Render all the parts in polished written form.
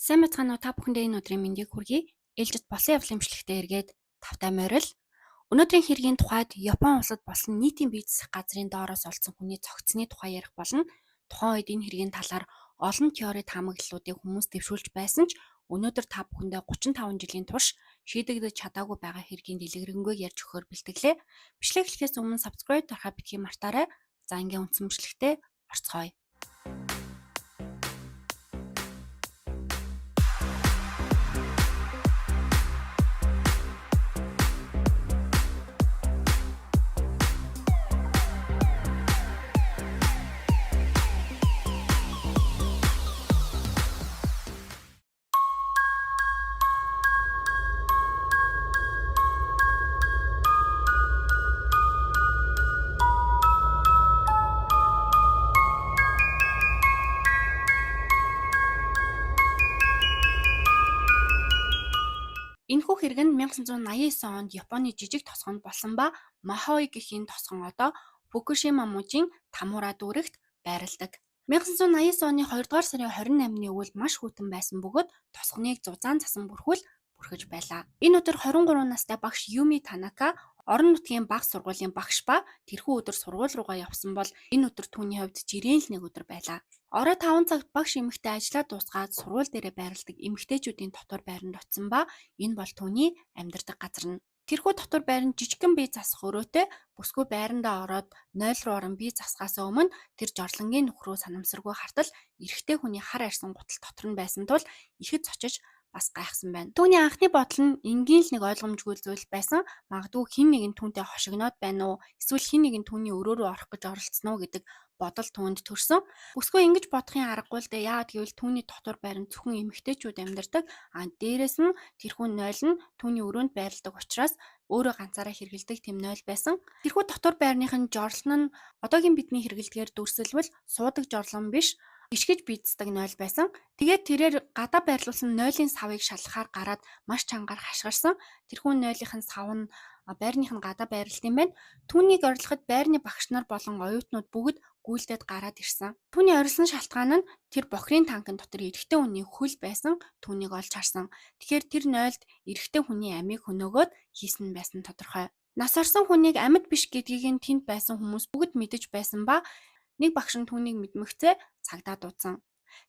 Сайн бацгаана уу та бүхэндээ энэ өдрийн мэндийг хүргэе. Ээлжид болсон явдлын эмчилгээтэй эргээд тавтай морил. Өнөөдрийн хэргийн тухайд Япон улсад болсон нийтийн бие засах газрын доороос олдсон хүний цогцсны тухай ярих болно. Тухайн үед энэ хэргийн талаар олон теори таамаглалуудыг хүмүүс дэвшүүлж байсан ч өнөөдөр та бүхэндээ 35 жилийн турш шийдэгдэж чадаагүй байгаа хэргийн дэлгэрэнгүй ярьж өгөхөөр бэлтгэлээ. Бичлэг эхлэхээс өмнө subscribe дарахаа битгий мартаарай. За ингийн үндсэн бичлэгтээ орцгоё. Энэхүү хэрэг нь 1989 онд Японы жижиг тосгонд болсон ба Махои гэх энэ тосгон одоо Фукушима мужийн Тамура дүүрэгт байрладаг. 1989 оны 2 дугаар сарын 28-ны үйл маш хүйтэн байсан бөгөөд тосгоныг зузаан цасан бүрхүүл бүрхэж байлаа. Энэ өдөр 23 настай багш Юми Танака орон нутгийн бага сургуулийн багш ба тэрхүү өдөр сургууль руугаа явсан бол энэ өдөр түүний хувьд жирээн л нэг өдөр байлаа. Орой 5 цагт багш эмэгтэй ажиллаа дуусгаад сургууль дээрээ байрладаг эмэгтэйчүүдийн дотор байранд очсон ба энэ бол түүний амьдардаг газар нь. Тэрхүү дотор байранд жижигхэн бие засах өрөөтэй бүсгүй байрандаа ороод 0 руу орон бие засахаас өмнө тэр жорлонгийн нүх рүү санамсаргүй хартал эрэгтэй хүний хар арьсан гутал дотор нь байсан тул ихэд цочиж бас гайхсан байна. Түүний анхны бодол нь энгийн л нэг ойлгомжгүй зүйл байсан. Магадгүй хэн нэгэн түүнтэй хошигноод байна уу? Эсвэл хэн нэгэн түүний өрөө рүү орох гэж оролцсон уу гэдэг бодол түүнд төрсөн. Бүсгүй ингэж бодохын аргагүй л дээ. Яагаад гэвэл түүний дотор байранд зөвхөн эмэгтэйчүүд амьдардаг. Дээрээс нь тэрхүү нойл нь түүний өрөөнд байрладаг учраас өөрөө ганцаараа хэргэлдэг тэм нойл байсан. Тэрхүү дотор байрныхын жорлон нь одоогийн бидний хэргэлдгээр дүрсэлбэл суудаг жорлон биш. Ишгэж бийцдэг нойл байсан. Тэгээд тэрээр гадаа байрлуулсан нойлын савыг шалгахаар гараад маш чангаар хашгирсан. Тэрхүү нойлынхын сав нь байрных нь гадаа байрлалт юм байна. Түүнийг орилоход байрны багш нар болон оюутнууд бүгд гүйлдээд гараад ирсэн. Түүний орилсон шалтгаан нь тэр бохирын танкын дотор эрэгтэй хүний хөл байсан. Түүнийг олж харсан. Тэгэхээр тэр нойлд эрэгтэй хүний амийг хөнөөгөөд хийсэн байсан тодорхой. Нас орсон хүнийг амьд биш гэдгийг нь тэнд байсан хүмүүс бүгд мэдэж байсан ба нэг багш нь түүнийг мэдмэгцээ цагдаа дуудсан.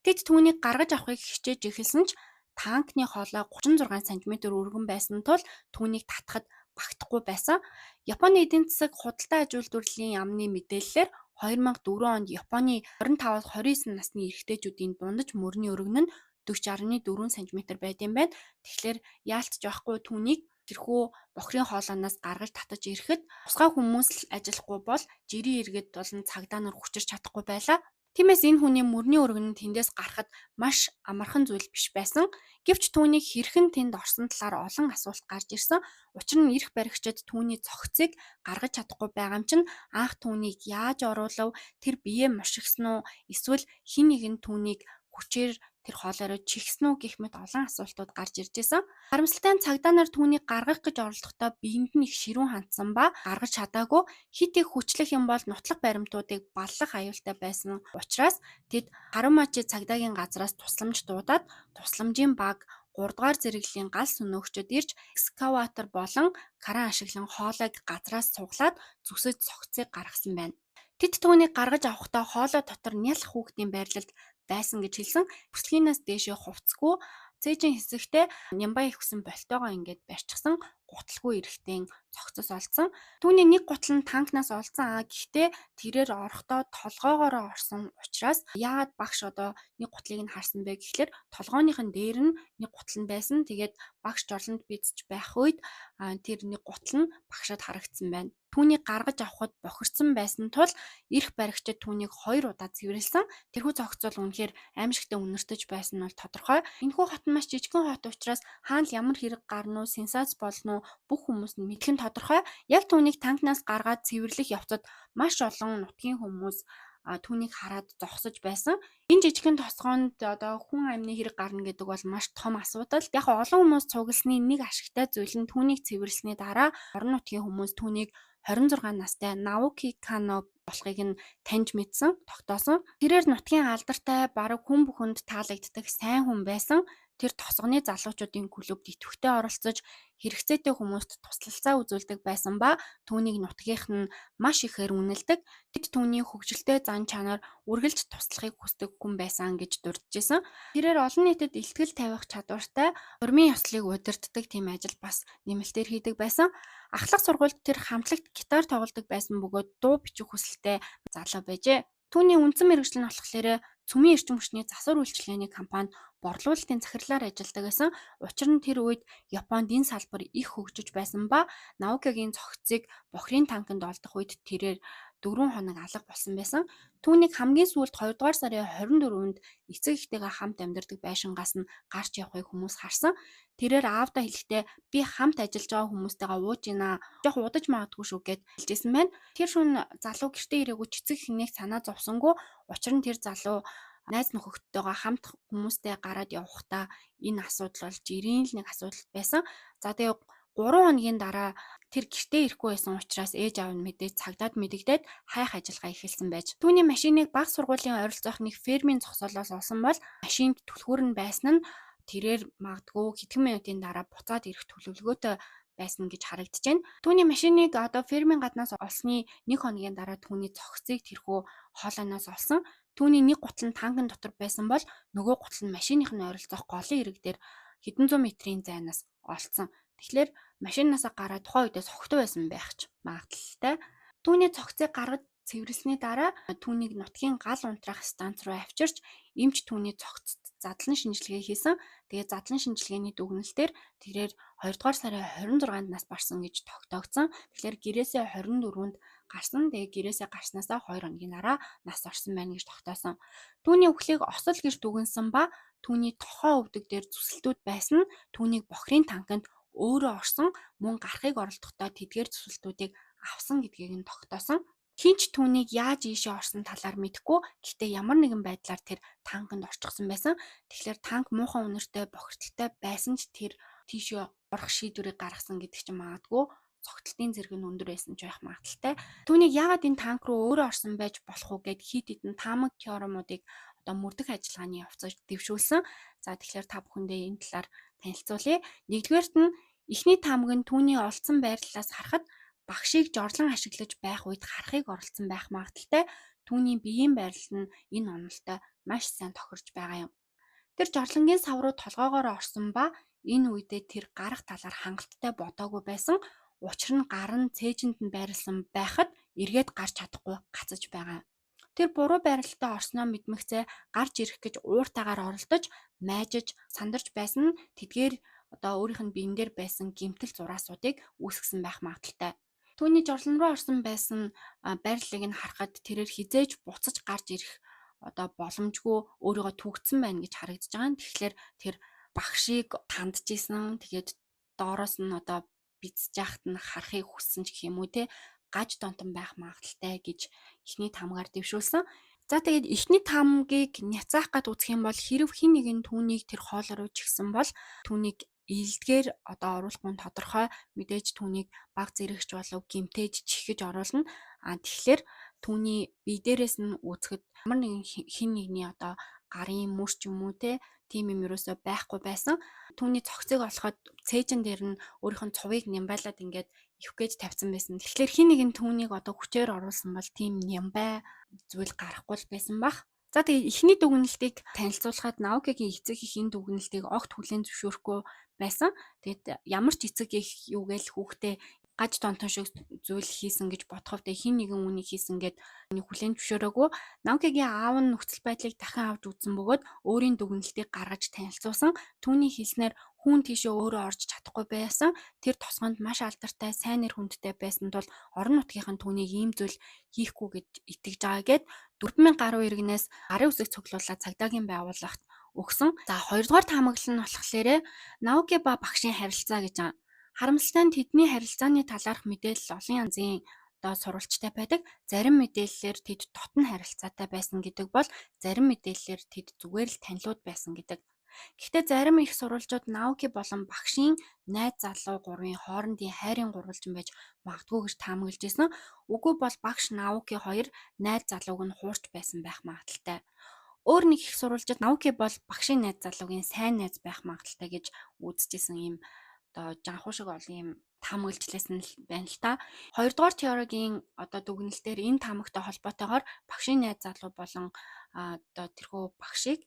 Тэд түүнийг гаргаж авахыг хичээж эхэлсэн ч танкны хоолой 36 см өргөн байсан тул түүнийг татахад багтахгүй байсан. Японы эдийн засаг худалдаа аж үйлдвэрлэлийн яамны мэдээллээр 2004 онд Японы 25-29 насны эрэгтэйчүүдийн дундаж мөрний өргөн нь 40.4 см байд юм байна. Тэгэхээр яалтч байхгүй түүнийг тэрхүү бохирын хоолойноос гаргаж татаж ирэхэд тусгай хүмүүс л ажиллахгүй бол жирийн иргэд болон цагдаа нар хүчирч чадахгүй байлаа. Тиймээс энэ хүний мөрний өргөн нь тэндээс гарахад маш амархан зүйл биш байсан. Гэвч түүнийг хэрхэн тэнд орсон талаар олон асуулт гарч ирсэн. Учир нь эрх баригчид түүний цогцыг гаргаж чадахгүй байгаа юм чинь анх түүнийг яаж оруулав? Тэр биеэ мушигсан уу? Эсвэл хэн нэгэн түүнийг хүчээр тэр хоолойроо чихсэн үү гэх мэт олон асуултууд гарч ирж байсан. Харамсалтай нь цагдаа нар түүнийг гаргах гэж оролдохдоо биеинд нь их ширүүн хандсан ба гаргаж чадаагүй. Хит их хүчлэх юм бол нутлах баримтуудыг баллах аюултай байсан учраас тэд Харамачи цагдаагийн газраас тусламж дуудаад тусламжийн баг 3 дугаар зэрэглэлийн гал сүнөөгчд ирж экскаватор болон кран ашиглан хоолойг газраас суглаад зүсэж цогцыг гаргасан байна. Тэд түүнийг гаргаж авахдаа хоолой дотор нялх хүүхдийн байрлалд байсан гэж хэлсэн. Бүслэгнээс дээшээ хувцсгүй цээжин хэсэгтээ нямбай ихсэн болтойгоо ингээд барьчихсан гуталгүй эрэгтэй цогцос олдсон. Түүний нэг гутал нь танкнаас олдсон. Гэхдээ тэрээр орохдоо толгоогоороо орсон учраас яагаад багш одоо нэг гутлыг нь харсан бэ гэхлээр толгооныхын дээр нь нэг гутал нь байсан. Тэгээд багш жорлонд бийцэж байх үед тэр нэг гутал нь багшад харагдсан байна. Түүнийг гаргаж авахд бохирдсан байсан тул эрх баригчид түүнийг 2 удаа цэвэрлсэн. Тэрхүү цогц бол үнэхээр аимшигтай үнэртэж байсан нь бол тодорхой. Энэхүү хот нь маш жижигхэн хот учраас хаана ямар хэрэг гарна уу, сенсац болно уу бүх хүмүүс нь мэдэх нь тодорхой. Яг түүнийг танкнаас гаргаад цэвэрлэх явцад маш олон нутгийн хүмүүс түүнийг хараад зогсож байсан. Энэ жижигхэн тосгоонд одоо хүн амны хэрэг гарна гэдэг бол маш том асуудал. Яг олон хүмүүс цугласны нэг ашигтай зүйл нь түүнийг цэвэрлсэний дараа орон нутгийн хүмүүс түүнийг 26 настай Наоки Кано болохыг нь таньж мэдсэн, тогтоосон. Тэрээр нутгийн алдартай бараг хүн бүхэнд таалагддаг сайн хүн байсан. тэр тосгоны залуучуудын клубт идэвхтэй оролцож хэрэгцээтэй хүмүүст туслалцаа үзүүлдэг байсан ба түүнийг нутгийнх нь маш ихээр үнэлдэг. Тэд түүний хөгжилтэй зан чанар үргэлж туслахыг хүсдэг хүн байсан гэж дурджсэн. Тэрээр олон нийтэд илтгэл тавих чадвартай, урмын ёслолыг удирддаг тийм ажил бас нэмэлтээр хийдэг байсан. Ахлах сургуульд тэр хамтлагт гитар тоглодог байсан бөгөөд дуу бичих хүсэлтэй залуу байжээ. Түүний үндсэн мэргэжил нь болохоор цөмийн эрчим хүчний засвар үйлчилгээний компанид борлуулалтын захирлаар ажилладаг байсан. Учир нь тэр үед Японд энэ салбар их хөгжиж байсан ба Наукигийн цогцыг бохрын танкнд олдох үед тэрээр 4 хоног алга болсон байсан. Түүнийг хамгийн сүүлд 2 дугаар сарын 24-нд эцэг эхтэйгээ хамт амьдардаг байшингаас нь гарч явахыг хүмүүс харсан. Тэрээр аавдаа хэлэхдээ би хамт ажиллаж байгаа хүмүүстэйгээ ууж гинэ. Жох удаж магадгүй шүү гэд хэлжсэн байна. Тэр шөнө залуу гэртээ ирээгүй ч эцэг эхнийх санаа зовсонгүй. Учир нь тэр залуу найз нөхөдтэйгээ хамт хүмүүстэй гараад явахдаа энэ асуудал болж ирийн л нэг асуудал байсан. За тэгээ 3 хоногийн дараа тэр гэртээ ирэхгүй байсан учраас ээж аав нь мэдээж цагдаад мэдэгдээд хайх ажиллагаа эхэлсэн байж. Түүний машиныг баг сургуулийн ойролцоох нэг фермийн зогсоолоос олсон бол машинд түлхүүр нь байсан нь тэрээр магадгүй хэдхэн минутын дараа буцаад ирэх төлөвлөгөөтэй байсан гэж харагдаж байна. Түүний машиныг одоо фермийн гаднаас олсны 1 хоногийн дараа түүний цогцыг тэрхүү хоолойноос олсон. Түүний нэг гутал нь танкын дотор байсан бол нөгөө гутал нь машиных нь ойролцоох голын ирэг дээр хэдэн зуун метрийн зайнаас олцсон. Тэгэхээр машинаасаа гараад тухайн үедээ цогтой байсан байх ч магадлалтай. Түүний цогцыг гаргаж цэвэрлсэний дараа түүнийг нутгийн гал унтраах станц руу авчирч эмч түүний цогцод задлан шинжилгээ хийсэн. Тэгээд задлан шинжилгээний дүгнэлтээр тэрээр 2 дугаар сарын 26-нд нас барсан гэж тогтоогдсон. Тэгэхээр гэрээсээ 24-нд гарсан. Тэгээд гэрээсээ гарснаасаа 2 хоногийн дараа нас орсон байна гэж тогтоосон. Түүний үхлийг осол гэж дүгнсэн ба түүний тохоо өвдөг дээр зүсэлтүүд байсан. Түүнийг бохрын танкнд өөрөө орсон, мөн гарахыг оролдохдоо тэдгээр зүсэлтүүдийг авсан гэдгийг нь тогтоосон. Хинч түүнийг яаж ийшээ орсон талаар мэдэхгүй. Гэхдээ ямар нэгэн байдлаар тэр танкнд орчихсон байсан. Тэгэхээр танк муухан үнэртэй бохирдолтой байсан ч тэр тийшээ орох шийдвэрийг гаргасан гэдэг чинь магадгүй цогцлтын зэрэг нь өндөр байсан ч байх магадaltaй. Түүнийг яагаад энэ танк руу өөрөө орсон байж болох уу гэд хит хитэн таамаг теоремуудыг одоо мөрдөх ажиллагааны явцад дэвшүүлсэн. За тэгэхээр та бүхэндээ энэ талаар танилцуулъя. Нэгдүгээрт нь эхний таамаг нь түүний олдсон байрлалаас харахад багшийг жорлон ашиглаж байх үед харахыг оролцсон байх магадaltaй. Түүний биеийн байрлал нь энэ онолтой маш сайн тохирч байгаа юм. Тэр жорлонгийн сав руу толгоогоор орсон ба энэ үедээ тэр гарах талаар хангалттай бодоогүй байсан. Учир нь гар нь цээжинд нь байрлсан байхад эргээд гарч чадахгүй гацаж байгаа. Тэр буруу байралтай орсноо мэдмэгцээ гарч ирэх гэж ууртаагаар оролдож, майжиж, сандарч байсан нь тэдгээр одоо өөрийнх нь биен дээр байсан гэмтэл зураасуудыг үүсгэсэн байх магадaltaй. Түүний жорлон руу орсон байсан байрлалыг нь харахад тэрээр хизээж буцаж гарч ирэх одоо боломжгүй өөрийгөө түгтсэн байна гэж харагдаж байгаа. Тэгэхээр тэр багшийг тандж исэн. Тэгээд доороос нь одоо бицж яхад нь харахыг хүссэн ч гэх юм уу те гаж донтон байх магадaltaй гэж эхний таамгаар дэвшүүлсэн. За тэгээд эхний таамгийг няцаах гад үзэх юм бол хэрв хин нэгэн түүнийг тэр хоол руу чигсэн бол түүнийг илдгээр одоо оруулахгүй нь тодорхой. Мэдээж түүнийг баг зэрэгч болов гимтээж чихэж оруулна. Тэгэхээр түүний бие дээрээс нь үүсгэд ямар нэгэн хин нэгний одоо гарын мөр ч юм уу те тийм юм ерөөсөй байхгүй байсан. Түүний цогцыг олоход цээжин дээр нь өөрийнх нь цувыг нямбайлаад ингээд ивх гэж тавьсан байсан. Тэгэхээр хин нэгэн түүнийг одоо хүчээр оруулсан бол тийм нямбай зүйл гарахгүй л байсан бах. За тэгээ эхний дүгнэлтийг танилцуулахад Наукигийн эцэг их энэ дүгнэлтийг огт хүлээн зөвшөөрөхгүй байсан. Тэгээд ямар ч эцэг их юу гээл хүүхдээ гаж донтон шиг зүйл хийсэн гэж бодоход хин нэгэн үнийг хийсэн гэд хүлээн зөвшөөрөөгүй. Наукигийн аав нь нөхцөл байдлыг дахин авч үзсэн бөгөөд өөрийн дүгнэлтийг гаргаж танилцуулсан. Түүний хэлснээр хүн тийшээ өөрөө орж чадахгүй байсан. Тэр тосгонд маш алдартай сайн нэр хүндтэй байсан тул орон нутгийнх нь түүнийг ийм зүйл хийхгүй гэж итгэж байгаа гэд 4000 гаруй иргэнээс гарын үсэг цуглуулаад цагдаагийн байгууллагт өгсөн. За 2 дугаар таамаглал нь болохоор Науки ба багшийн харилцаа гэж байгаа. Харамсалтай нь тэдний харилцааны талаарх мэдээлэл олон янзын одоо сурвалжтай байдаг. Зарим мэдээллээр тэд дотн харилцаатай байсан гэдэг бол зарим мэдээллээр тэд зүгээр л танилуд байсан гэдэг. Гэхдээ зарим их сурвалжууд Науки болон багшийн найз залуу гурвын хоорондын хайрын гурвалжин байж магадгүй гэж таамаглаж ирсэн. Үгүй бол багш Науки хоёр найз залууг нь хуурч байсан байх магадaltaй. Өөр нэг их сурвалжид Наоки бол багшийн найз залуугийн сайн найз байх магадaltaй гэж үзэжсэн юм одоо жанхуу шиг олон юм таамаглажлээсэн л байна л та. Хоёрдугаар теорийн одоо дүгнэлтээр энэ таамагтай холбоотойгоор багшийн найз залуу болон одоо тэрхүү багшийг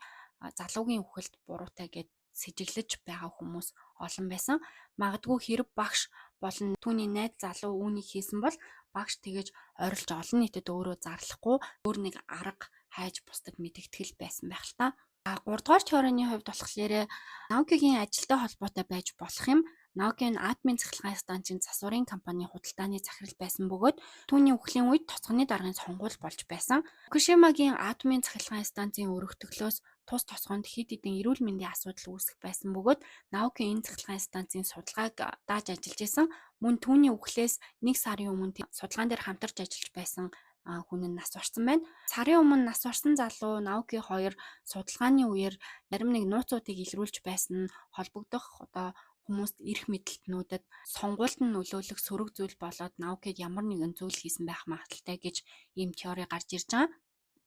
залуугийн үхэлд буруутай гэд сэжиглэж байгаа хүмүүс олон байсан. Магадгүй хэрэг багш болон түүний найз залуу үүнийг хийсэн бол багш тэгэж ойрлж олон нийтэд өөрөө зарлахгүй өөр нэг арга хайж бусдад мэдэгтгэл байсан байх л та. 3 дугаар теорийн хувьд болохоор Наокигийн ажилтай холбоотой байж болох юм. Наоки нь атомын цахилгаан станцын засварын компани худалдааны захирал байсан бөгөөд түүний үхлийн үед тоцгоны даргын сонгуул болж байсан. Фукушимагийн атомын цахилгаан станцын өргөтгөлөөс тус тосгонд хэд хэдэн эрүүл мэндийн асуудал үүсэх байсан бөгөөд Наоки энэ цахилгаан станцын судалгааг дааж ажиллаж исэн. Мөн түүний үхлээс 1 сарын өмнө судалгаан дээр хамтарч ажиллаж байсан хүн нь нас барсан байна. Сарын өмнө нас барсан залуу Наоки хоёр судалгааны үеэр зарим нэг нууцуудыг илрүүлж байсан нь холбогдох одоо хүмүүст эрх мэдэлтнүүдэд сонгуульд нь нөлөөлөх сөрөг зүйл болоод Наокид ямар нэгэн зүйл хийсэн байх магадaltaй гэж ийм теори гарч ирж байгаа.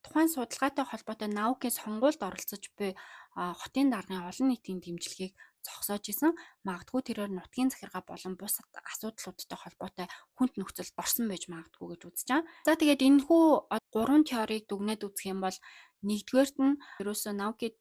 Тухайн судалгаатай холбоотой Наоки сонгуульд оролцож буй хотын даргын олон нийтийн дэмжлэгийг зогсоож исэн. Магадгүй тэрээр нутгийн захиргаа болон бус асуудлуудтай холбоотой хүнд нөхцөлд орсон байж магадгүй гэж үзэж байгаа. За тэгээд энэхүү 3 теорийг дүгнээд үзэх юм бол нэгдүгээрт нь ерөөсөө Наокид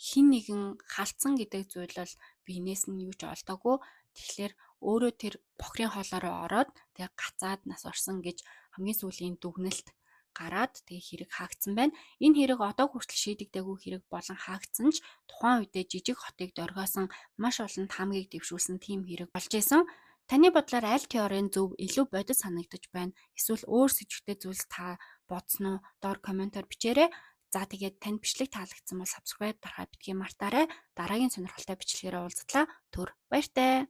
хин нэгэн халтсан гэдэг зүйл бол биенээс нь юу ч олдоогүй. Тэгэхээр өөрөө тэр бохрын хоолоороо ороод тэгээ гацаад нас орсон гэж хамгийн сүүлийн дүгнэлт гараад тэгээ хэрэг хаагдсан байна. Энэ хэрэг одоо хүртэл шийдэгдээгүй хэрэг болон хаагдсан ч тухайн үедээ жижиг хотыг доргиосон маш олон таамгийг дэвшүүлсэн тийм хэрэг болж исэн. Таны бодлоор аль теорийн зөв илүү бодит санагдаж байна? Эсвэл өөр сэжигтэй зүйлс та бодсон уу? Доор комментоор бичээрэй. За тэгээд танд бичлэг таалагдсан бол subscribe дарахаа битгий мартаарай. Дараагийн сонирхолтой бичлэгээрээ уулзтлаа. Түр баяртай.